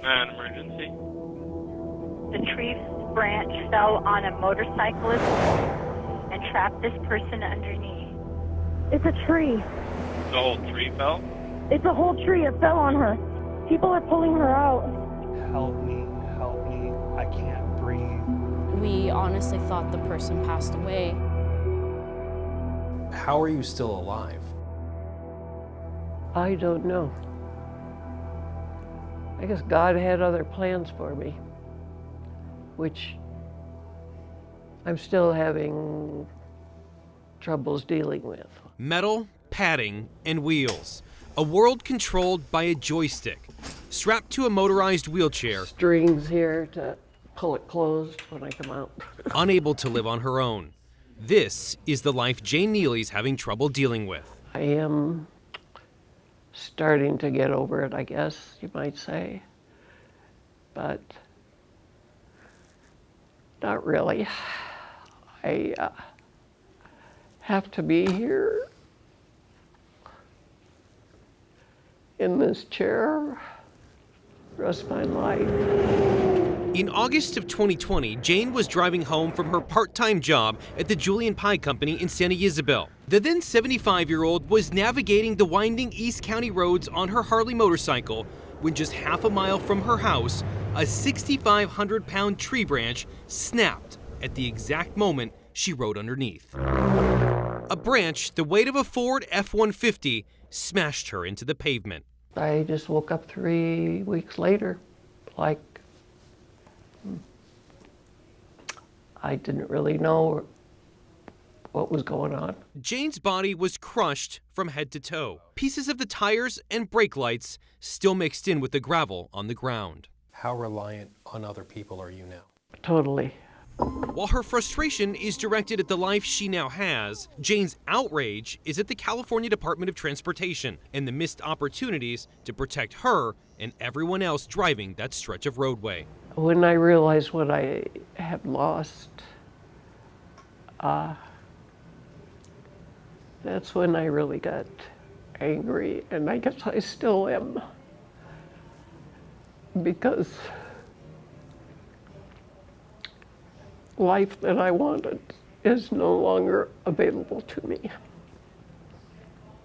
An emergency. The tree branch fell on a motorcyclist and trapped this person underneath. It's a tree. The whole tree fell? It's a whole tree. It fell on her. People are pulling her out. Help me, I can't breathe. We honestly thought the person passed away. How are you still alive? I don't know. I guess God had other plans for me, which I'm still having troubles dealing with. Metal, padding, and wheels. A world controlled by a joystick. Strapped to a motorized wheelchair. Strings here to pull it closed when I come out. Unable to live on her own. This is the life Jane Neely's having trouble dealing with. I am starting to get over it, I guess you might say, but not really. I have to be here in this chair the rest of my life. In August of 2020, Jane was driving home from her part-time job at the Julian Pie Company in Santa Isabel. The then 75-year-old was navigating the winding East County roads on her Harley motorcycle when just half a mile from her house, a 6,500-pound tree branch snapped at the exact moment she rode underneath. A branch the weight of a Ford F-150 smashed her into the pavement. I just woke up 3 weeks later, like I didn't really know what was going on. Jane's body was crushed from head to toe. Pieces of the tires and brake lights still mixed in with the gravel on the ground. How reliant on other people are you now? Totally. While her frustration is directed at the life she now has, Jane's outrage is at the California Department of Transportation and the missed opportunities to protect her and everyone else driving that stretch of roadway. When I realized what I had lost, that's when I really got angry, and I guess I still am, because life that I wanted is no longer available to me.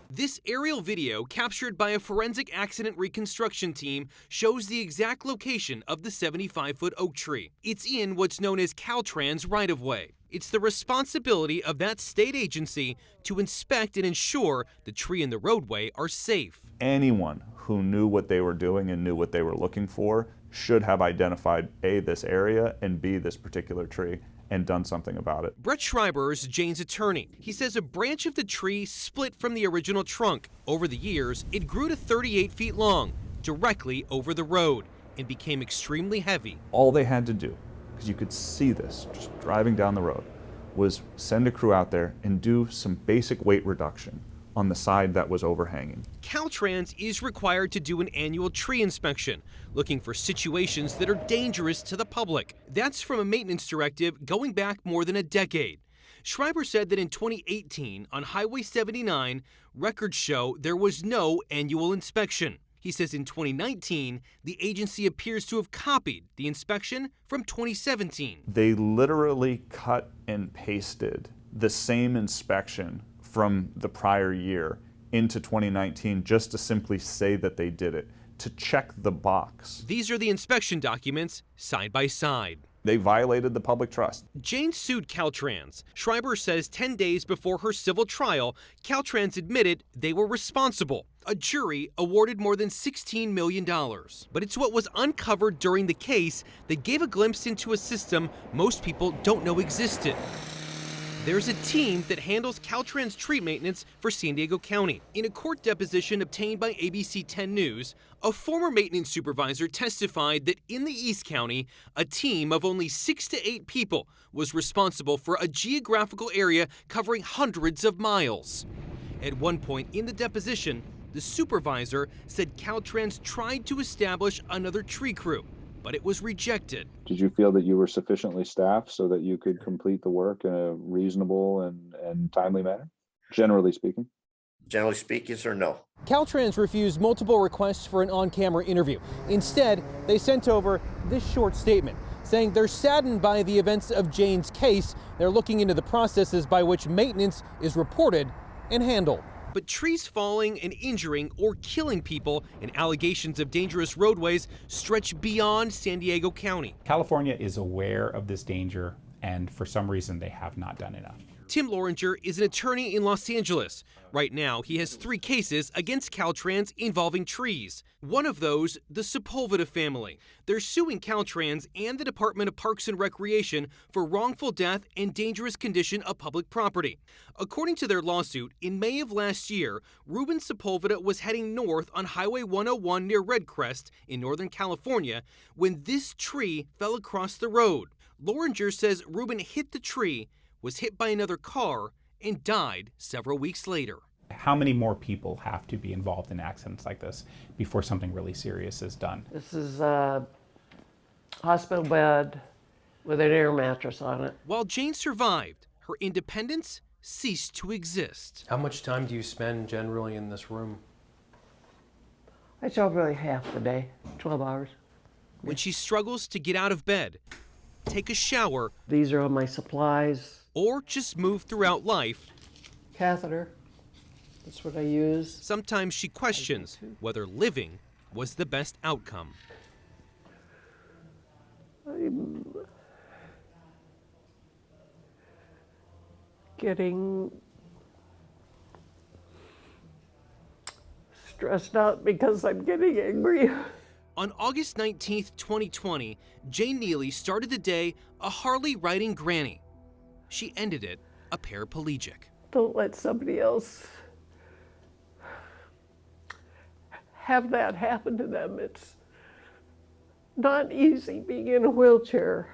This aerial video, captured by a forensic accident reconstruction team, shows the exact location of the 75-foot oak tree. It's in what's known as Caltrans right-of-way. It's the responsibility of that state agency to inspect and ensure the tree and the roadway are safe. Anyone who knew what they were doing and knew what they were looking for should have identified A, this area, and B, this particular tree, and done something about it. Brett Schreiber is Jane's attorney. He says a branch of the tree split from the original trunk. Over the years, it grew to 38 feet long, directly over the road, and became extremely heavy. All they had to do, because you could see this just driving down the road, was send a crew out there and do some basic weight reduction on the side that was overhanging. Caltrans is required to do an annual tree inspection, looking for situations that are dangerous to the public. That's from a maintenance directive going back more than a decade. Schreiber said that in 2018, on Highway 79, records show there was no annual inspection. He says in 2019, the agency appears to have copied the inspection from 2017. They literally cut and pasted the same inspection from the prior year into 2019 just to simply say that they did it, to check the box. These are the inspection documents side by side. They violated the public trust. Jane sued Caltrans. Schreiber says 10 days before her civil trial, Caltrans admitted they were responsible. A jury awarded more than $16 million. But it's what was uncovered during the case that gave a glimpse into a system most people don't know existed. There's a team that handles Caltrans tree maintenance for San Diego County. In a court deposition obtained by ABC 10 News, a former maintenance supervisor testified that in the East County, a team of only 6 to 8 people was responsible for a geographical area covering hundreds of miles. At one point in the deposition, the supervisor said Caltrans tried to establish another tree crew, but it was rejected. Did you feel that you were sufficiently staffed so that you could complete the work in a reasonable and timely manner, generally speaking? Generally speaking, sir, no. Caltrans refused multiple requests for an on-camera interview. Instead, they sent over this short statement saying they're saddened by the events of Jane's case. They're looking into the processes by which maintenance is reported and handled. But trees falling and injuring or killing people and allegations of dangerous roadways stretch beyond San Diego County. California is aware of this danger, and for some reason they have not done enough. Tim Loringer is an attorney in Los Angeles. Right now, he has 3 cases against Caltrans involving trees. One of those, the Sepulveda family. They're suing Caltrans and the Department of Parks and Recreation for wrongful death and dangerous condition of public property. According to their lawsuit, in May of last year, Ruben Sepulveda was heading north on Highway 101 near Redcrest in Northern California when this tree fell across the road. Loringer says Ruben hit the tree, was hit by another car, and died several weeks later. How many more people have to be involved in accidents like this before something really serious is done? This is a hospital bed with an air mattress on it. While Jane survived, her independence ceased to exist. How much time do you spend generally in this room? I spend really half the day, 12 hours. When she struggles to get out of bed, take a shower, These are all my supplies. or just move throughout life, Catheter, that's what I use. sometimes she questions whether living was the best outcome. I'm getting stressed out because I'm getting angry. On August 19th, 2020, Jane Neely started the day a Harley-riding granny. She ended it a paraplegic. Don't let somebody else have that happen to them. It's not easy being in a wheelchair.